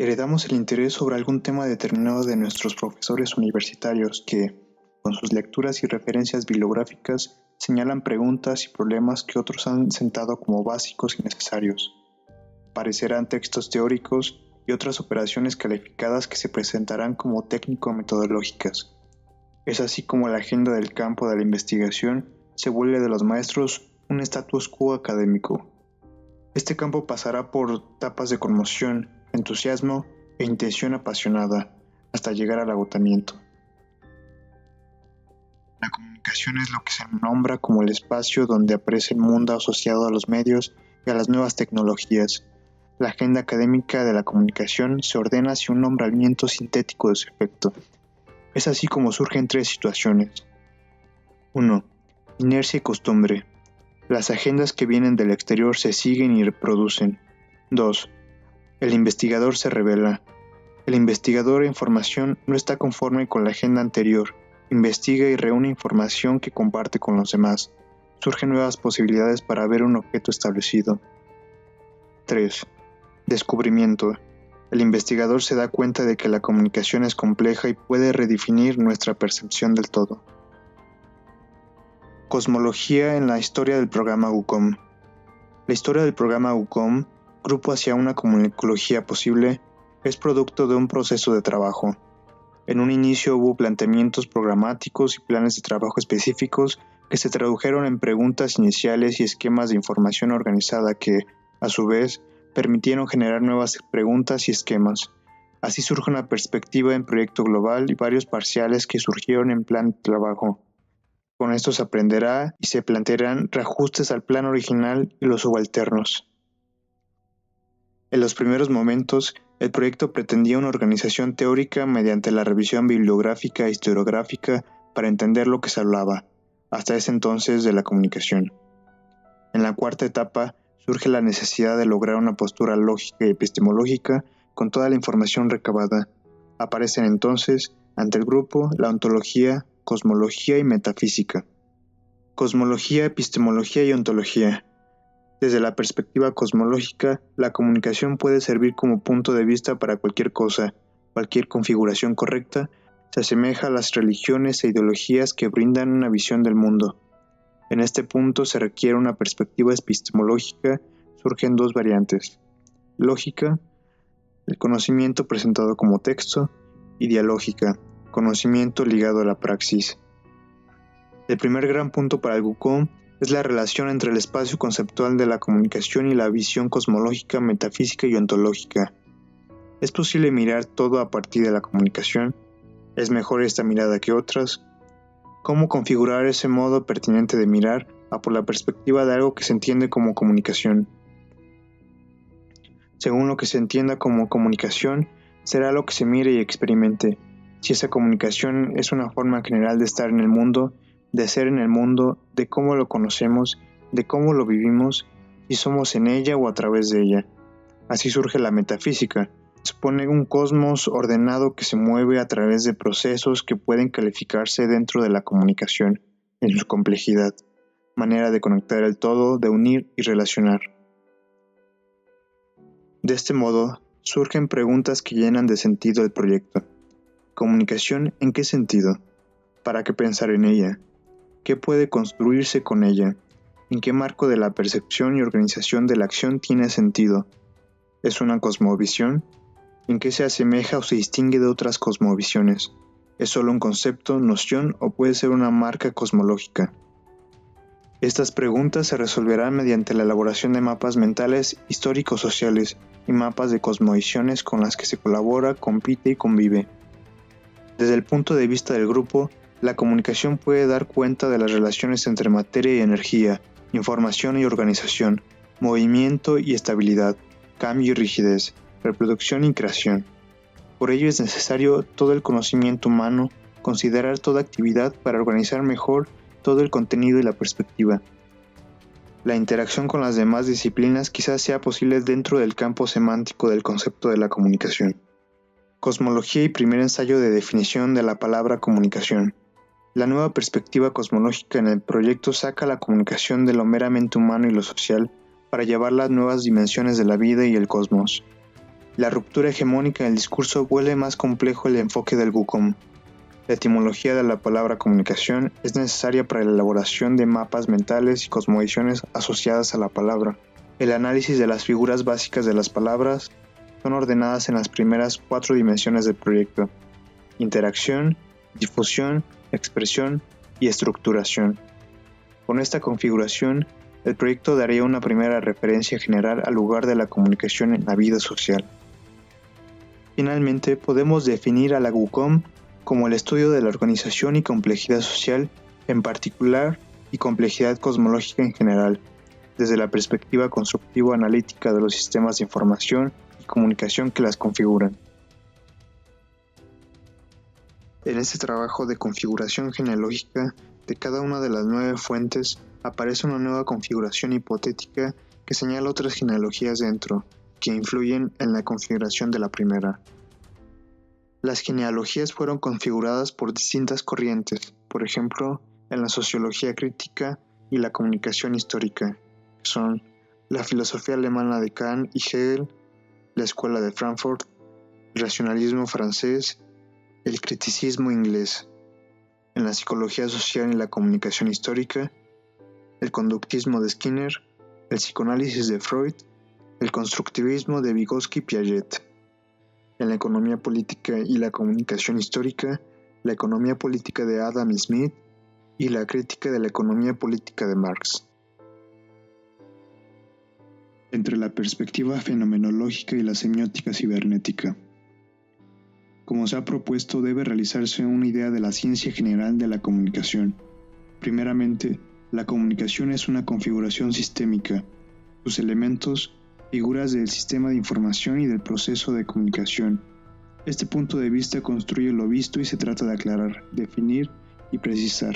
Heredamos el interés sobre algún tema determinado de nuestros profesores universitarios que, con sus lecturas y referencias bibliográficas, señalan preguntas y problemas que otros han sentado como básicos y necesarios. Parecerán textos teóricos y otras operaciones calificadas que se presentarán como técnico-metodológicas. Es así como la agenda del campo de la investigación se vuelve de los maestros un status quo académico. Este campo pasará por etapas de conmoción, entusiasmo e intención apasionada, hasta llegar al agotamiento. La comunicación es lo que se nombra como el espacio donde aparece el mundo asociado a los medios y a las nuevas tecnologías. La agenda académica de la comunicación se ordena hacia un nombramiento sintético de su efecto. Es así como surgen tres situaciones. 1. Inercia y costumbre. Las agendas que vienen del exterior se siguen y reproducen. 2. El investigador se revela. El investigador en formación no está conforme con la agenda anterior, investiga y reúne información que comparte con los demás. Surgen nuevas posibilidades para ver un objeto establecido. 3. Descubrimiento. El investigador se da cuenta de que la comunicación es compleja y puede redefinir nuestra percepción del todo. Cosmología en la historia del programa UCOM. La historia del programa UCOM, Grupo hacia una comunicología posible, es producto de un proceso de trabajo. En un inicio hubo planteamientos programáticos y planes de trabajo específicos que se tradujeron en preguntas iniciales y esquemas de información organizada que, a su vez, permitieron generar nuevas preguntas y esquemas. Así surge una perspectiva en proyecto global y varios parciales que surgieron en plan de trabajo. Con esto se aprenderá y se plantearán reajustes al plan original y los subalternos. En los primeros momentos, el proyecto pretendía una organización teórica mediante la revisión bibliográfica e historiográfica para entender lo que se hablaba, hasta ese entonces, de la comunicación. En la cuarta etapa, surge la necesidad de lograr una postura lógica y epistemológica con toda la información recabada. Aparecen entonces, ante el grupo, la ontología, cosmología y metafísica. Cosmología, epistemología y ontología. Desde la perspectiva cosmológica, la comunicación puede servir como punto de vista para cualquier cosa. Cualquier configuración correcta se asemeja a las religiones e ideologías que brindan una visión del mundo. En este punto se requiere una perspectiva epistemológica. Surgen dos variantes: lógica, el conocimiento presentado como texto, y dialógica, conocimiento ligado a la praxis. El primer gran punto para el GUCOM es la relación entre el espacio conceptual de la comunicación y la visión cosmológica, metafísica y ontológica. ¿Es posible mirar todo a partir de la comunicación? ¿Es mejor esta mirada que otras? ¿Cómo configurar ese modo pertinente de mirar a por la perspectiva de algo que se entiende como comunicación? Según lo que se entienda como comunicación, será lo que se mire y experimente. Si esa comunicación es una forma general de estar en el mundo, de ser en el mundo, de cómo lo conocemos, de cómo lo vivimos, si somos en ella o a través de ella. Así surge la metafísica. Supone un cosmos ordenado que se mueve a través de procesos que pueden calificarse dentro de la comunicación, en su complejidad, manera de conectar el todo, de unir y relacionar. De este modo, surgen preguntas que llenan de sentido el proyecto. ¿Comunicación en qué sentido? ¿Para qué pensar en ella? ¿Qué puede construirse con ella? ¿En qué marco de la percepción y organización de la acción tiene sentido? ¿Es una cosmovisión? ¿En qué se asemeja o se distingue de otras cosmovisiones? ¿Es solo un concepto, noción o puede ser una marca cosmológica? Estas preguntas se resolverán mediante la elaboración de mapas mentales histórico-sociales y mapas de cosmovisiones con las que se colabora, compite y convive. Desde el punto de vista del grupo, la comunicación puede dar cuenta de las relaciones entre materia y energía, información y organización, movimiento y estabilidad, cambio y rigidez, reproducción y creación. Por ello es necesario todo el conocimiento humano, considerar toda actividad para organizar mejor todo el contenido y la perspectiva. La interacción con las demás disciplinas quizás sea posible dentro del campo semántico del concepto de la comunicación. Cosmología y primer ensayo de definición de la palabra comunicación. La nueva perspectiva cosmológica en el proyecto saca la comunicación de lo meramente humano y lo social para llevarla a nuevas dimensiones de la vida y el cosmos. La ruptura hegemónica del discurso vuelve más complejo el enfoque del WCOM. La etimología de la palabra comunicación es necesaria para la elaboración de mapas mentales y cosmovisiones asociadas a la palabra. El análisis de las figuras básicas de las palabras son ordenadas en las primeras 4 dimensiones del proyecto: interacción, difusión, expresión y estructuración. Con esta configuración, el proyecto daría una primera referencia general al lugar de la comunicación en la vida social. Finalmente, podemos definir a la WCOM como el estudio de la organización y complejidad social en particular y complejidad cosmológica en general, desde la perspectiva constructivo-analítica de los sistemas de información y comunicación que las configuran. En este trabajo de configuración genealógica de cada una de las 9 fuentes aparece una nueva configuración hipotética que señala otras genealogías dentro, que influyen en la configuración de la primera. Las genealogías fueron configuradas por distintas corrientes, por ejemplo, en la sociología crítica y la comunicación histórica, que son la filosofía alemana de Kant y Hegel, la escuela de Frankfurt, el racionalismo francés, el criticismo inglés. En la psicología social y la comunicación histórica, el conductismo de Skinner, el psicoanálisis de Freud, el constructivismo de Vygotsky y Piaget. En la economía política y la comunicación histórica, la economía política de Adam Smith y la crítica de la economía política de Marx. Entre la perspectiva fenomenológica y la semiótica cibernética. Como se ha propuesto, debe realizarse una idea de la ciencia general de la comunicación. Primeramente, la comunicación es una configuración sistémica. Sus elementos, figuras del sistema de información y del proceso de comunicación. Este punto de vista construye lo visto y se trata de aclarar, definir y precisar.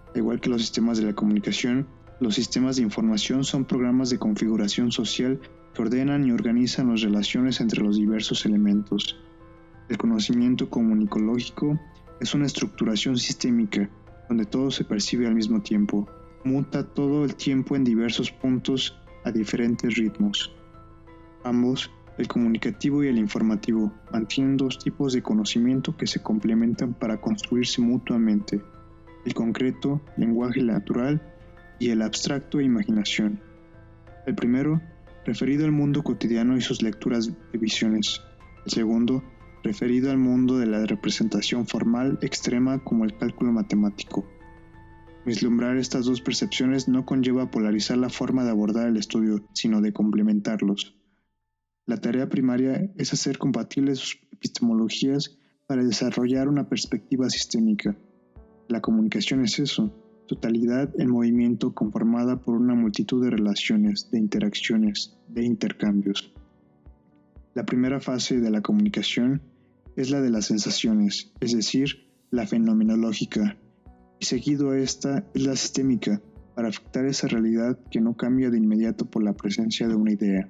Al igual que los sistemas de la comunicación, los sistemas de información son programas de configuración social que ordenan y organizan las relaciones entre los diversos elementos. El conocimiento comunicológico es una estructuración sistémica, donde todo se percibe al mismo tiempo, muta todo el tiempo en diversos puntos a diferentes ritmos. Ambos, el comunicativo y el informativo, mantienen 2 tipos de conocimiento que se complementan para construirse mutuamente: el concreto, lenguaje natural, y el abstracto, imaginación. El primero, referido al mundo cotidiano y sus lecturas de visiones. El segundo, referido al mundo de la representación formal extrema como el cálculo matemático. Vislumbrar estas 2 percepciones no conlleva polarizar la forma de abordar el estudio, sino de complementarlos. La tarea primaria es hacer compatibles sus epistemologías para desarrollar una perspectiva sistémica. La comunicación es eso, totalidad en movimiento conformada por una multitud de relaciones, de interacciones, de intercambios. La primera fase de la comunicación es la de las sensaciones, es decir, la fenomenológica, y seguido a esta es la sistémica, para afectar esa realidad que no cambia de inmediato por la presencia de una idea.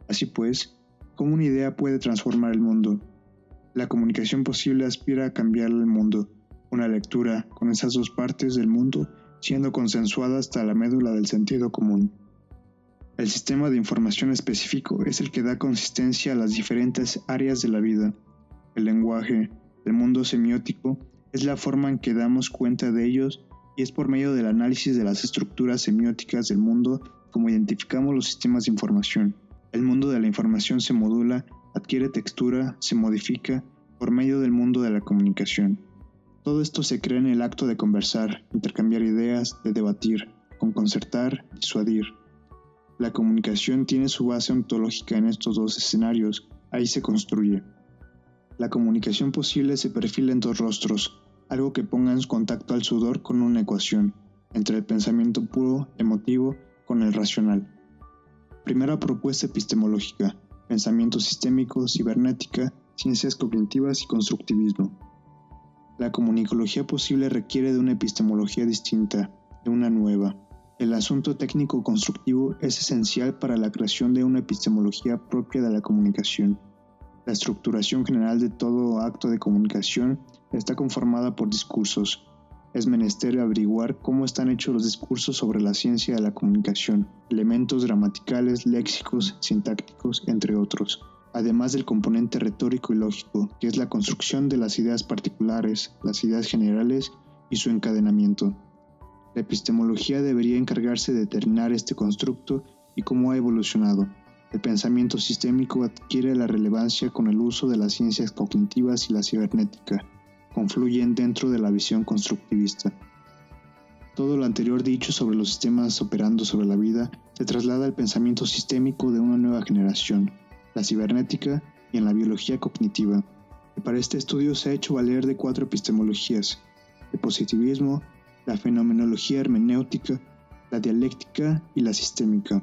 Así pues, ¿cómo una idea puede transformar el mundo? La comunicación posible aspira a cambiar el mundo, una lectura con esas 2 partes del mundo siendo consensuada hasta la médula del sentido común. El sistema de información específico es el que da consistencia a las diferentes áreas de la vida. El lenguaje, el mundo semiótico, es la forma en que damos cuenta de ellos y es por medio del análisis de las estructuras semióticas del mundo como identificamos los sistemas de información. El mundo de la información se modula, adquiere textura, se modifica por medio del mundo de la comunicación. Todo esto se crea en el acto de conversar, intercambiar ideas, de debatir, con concertar, disuadir. La comunicación tiene su base ontológica en estos 2 escenarios, ahí se construye. La comunicación posible se perfila en 2 rostros, algo que ponga en contacto al sudor con una ecuación, entre el pensamiento puro, emotivo, con el racional. Primera propuesta epistemológica, pensamiento sistémico, cibernética, ciencias cognitivas y constructivismo. La comunicología posible requiere de una epistemología distinta, de una nueva. El asunto técnico-constructivo es esencial para la creación de una epistemología propia de la comunicación. La estructuración general de todo acto de comunicación está conformada por discursos. es menester averiguar cómo están hechos los discursos sobre la ciencia de la comunicación, elementos gramaticales, léxicos, sintácticos, entre otros, además del componente retórico y lógico, que es la construcción de las ideas particulares, las ideas generales y su encadenamiento. La epistemología debería encargarse de determinar este constructo y cómo ha evolucionado. El pensamiento sistémico adquiere la relevancia con el uso de las ciencias cognitivas y la cibernética. Confluyen dentro de la visión constructivista. Todo lo anterior dicho sobre los sistemas operando sobre la vida se traslada al pensamiento sistémico de una nueva generación, la cibernética y en la biología cognitiva. Y para este estudio se ha hecho valer de 4 epistemologías: el positivismo, la fenomenología hermenéutica, la dialéctica y la sistémica.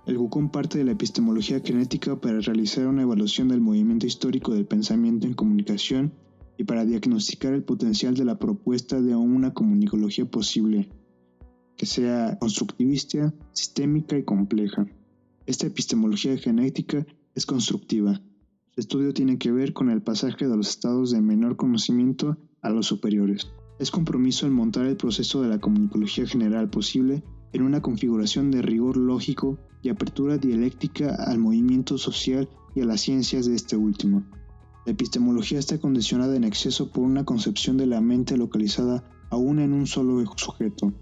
El GUCOM parte de la epistemología genética para realizar una evaluación del movimiento histórico del pensamiento en comunicación y para diagnosticar el potencial de la propuesta de una comunicología posible, que sea constructivista, sistémica y compleja. Esta epistemología genética es constructiva. Su estudio tiene que ver con el pasaje de los estados de menor conocimiento a los superiores. Es compromiso en montar el proceso de la comunicología general posible en una configuración de rigor lógico y apertura dialéctica al movimiento social y a las ciencias de este último. La epistemología está condicionada en exceso por una concepción de la mente localizada aún en un solo sujeto.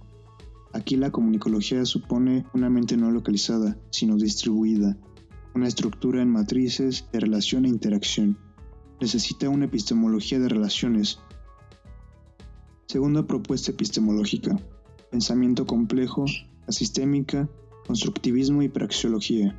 Aquí la comunicología supone una mente no localizada, sino distribuida, una estructura en matrices de relación e interacción. Necesita una epistemología de relaciones. Segunda propuesta epistemológica: pensamiento complejo, asistémica, constructivismo y praxeología.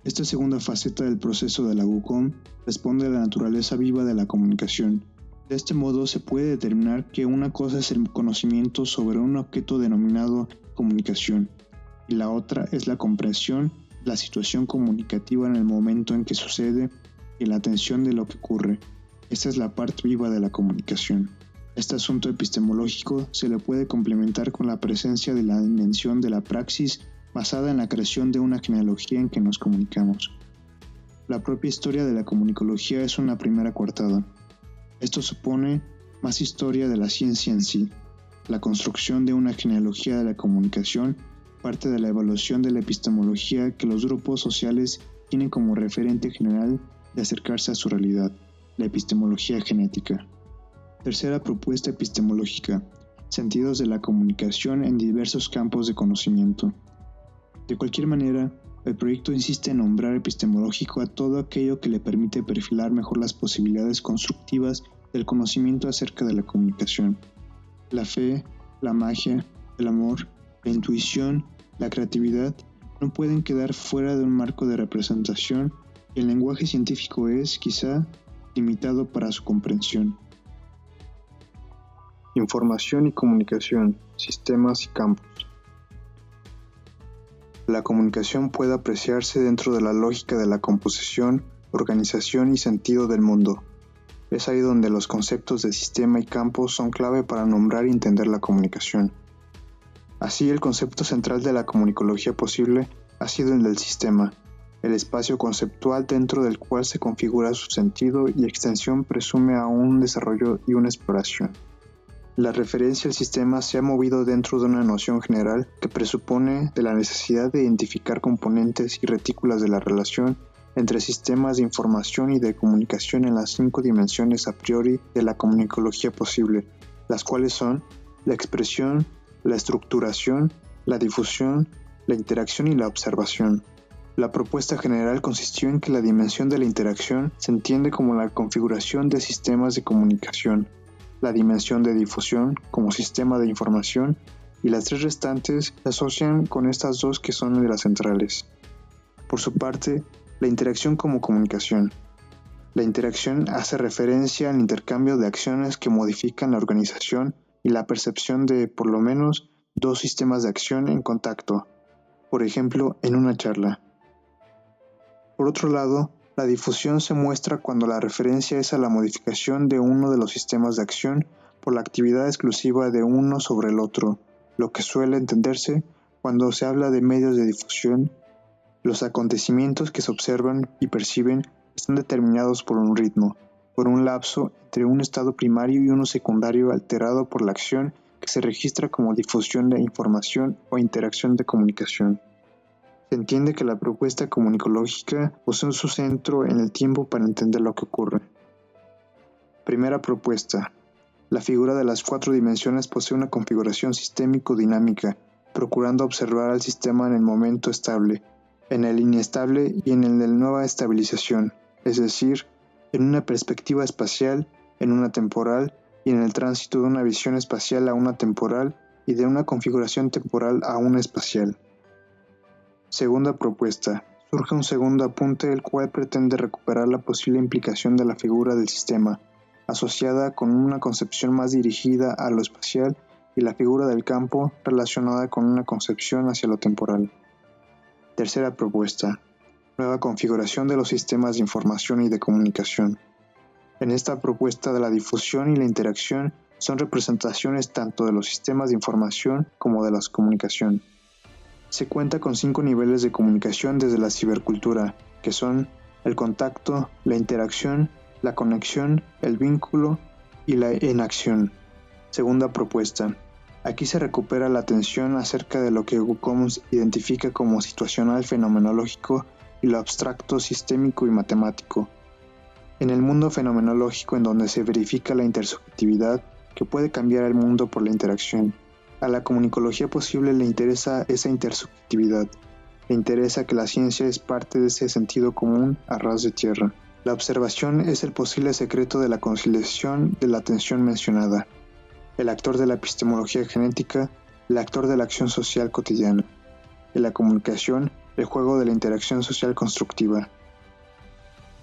Esta segunda faceta del proceso de la GUCOM responde a la naturaleza viva de la comunicación. De este modo se puede determinar que una cosa es el conocimiento sobre un objeto denominado comunicación, y la otra es la comprensión de la situación comunicativa en el momento en que sucede y la atención de lo que ocurre. Esta es la parte viva de la comunicación. Este asunto epistemológico se le puede complementar con la presencia de la dimensión de la praxis basada en la creación de una genealogía en que nos comunicamos. La propia historia de la comunicología es una primera coartada. Esto supone más historia de la ciencia en sí. La construcción de una genealogía de la comunicación parte de la evaluación de la epistemología que los grupos sociales tienen como referente general de acercarse a su realidad, la epistemología genética. Tercera propuesta epistemológica: sentidos de la comunicación en diversos campos de conocimiento. De cualquier manera, el proyecto insiste en nombrar epistemológico a todo aquello que le permite perfilar mejor las posibilidades constructivas del conocimiento acerca de la comunicación. La fe, la magia, el amor, la intuición, la creatividad no pueden quedar fuera de un marco de representación y el lenguaje científico es, quizá, limitado para su comprensión. Información y comunicación, sistemas y campos. La comunicación puede apreciarse dentro de la lógica de la composición, organización y sentido del mundo. Es ahí donde los conceptos de sistema y campo son clave para nombrar y entender la comunicación. Así, el concepto central de la comunicología posible ha sido el del sistema, el espacio conceptual dentro del cual se configura su sentido y extensión presume a un desarrollo y una exploración. La referencia al sistema se ha movido dentro de una noción general que presupone de la necesidad de identificar componentes y retículas de la relación entre sistemas de información y de comunicación en las 5 dimensiones a priori de la comunicología posible, las cuales son la expresión, la estructuración, la difusión, la interacción y la observación. La propuesta general consistió en que la dimensión de la interacción se entiende como la configuración de sistemas de comunicación, la dimensión de difusión como sistema de información y las 3 restantes se asocian con estas 2 que son de las centrales. Por su parte, la interacción como comunicación. La interacción hace referencia al intercambio de acciones que modifican la organización y la percepción de, por lo menos, 2 sistemas de acción en contacto, por ejemplo, en una charla. Por otro lado, la difusión se muestra cuando la referencia es a la modificación de uno de los sistemas de acción por la actividad exclusiva de uno sobre el otro, lo que suele entenderse cuando se habla de medios de difusión. Los acontecimientos que se observan y perciben están determinados por un ritmo. por un lapso entre un estado primario y uno secundario alterado por la acción que se registra como difusión de información o interacción de comunicación. Se entiende que la propuesta comunicológica posee su centro en el tiempo para entender lo que ocurre. Primera propuesta. La figura de las 4 dimensiones posee una configuración sistémico-dinámica, procurando observar al sistema en el momento estable, en el inestable y en el de nueva estabilización, es decir, en una perspectiva espacial, en una temporal y en el tránsito de una visión espacial a una temporal y de una configuración temporal a una espacial. Segunda propuesta. Surge un segundo apunte el cual pretende recuperar la posible implicación de la figura del sistema, asociada con una concepción más dirigida a lo espacial y la figura del campo relacionada con una concepción hacia lo temporal. Tercera propuesta. Nueva configuración de los sistemas de información y de comunicación. En esta propuesta de la difusión y la interacción son representaciones tanto de los sistemas de información como de la comunicación. Se cuenta con 5 niveles de comunicación desde la cibercultura, que son el contacto, la interacción, la conexión, el vínculo y la enacción. Segunda propuesta. Aquí se recupera la atención acerca de lo que WCOM identifica como situacional fenomenológico y lo abstracto sistémico y matemático. En el mundo fenomenológico en donde se verifica la intersubjetividad que puede cambiar el mundo por la interacción. A la comunicología posible le interesa esa intersubjetividad, le interesa que la ciencia es parte de ese sentido común a ras de tierra. La observación es el posible secreto de la conciliación de la atención mencionada. El actor de la epistemología genética, el actor de la acción social cotidiana. En la comunicación, el juego de la interacción social constructiva.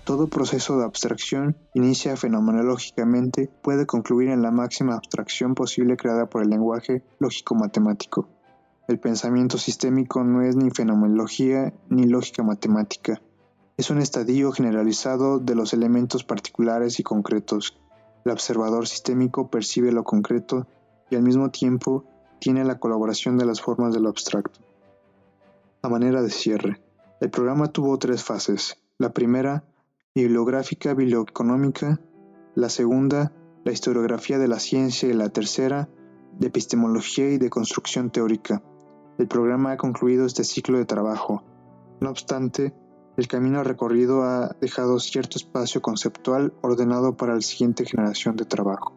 Todo proceso de abstracción inicia fenomenológicamente, puede concluir en la máxima abstracción posible creada por el lenguaje lógico-matemático. El pensamiento sistémico no es ni fenomenología ni lógica matemática. Es un estadio generalizado de los elementos particulares y concretos. El observador sistémico percibe lo concreto y al mismo tiempo tiene la colaboración de las formas de lo abstracto. A manera de cierre, el programa tuvo 3 fases. La primera, bibliográfica biblioeconómica, la segunda, la historiografía de la ciencia y la tercera, de epistemología y de construcción teórica. El programa ha concluido este ciclo de trabajo. No obstante, el camino recorrido ha dejado cierto espacio conceptual ordenado para la siguiente generación de trabajo.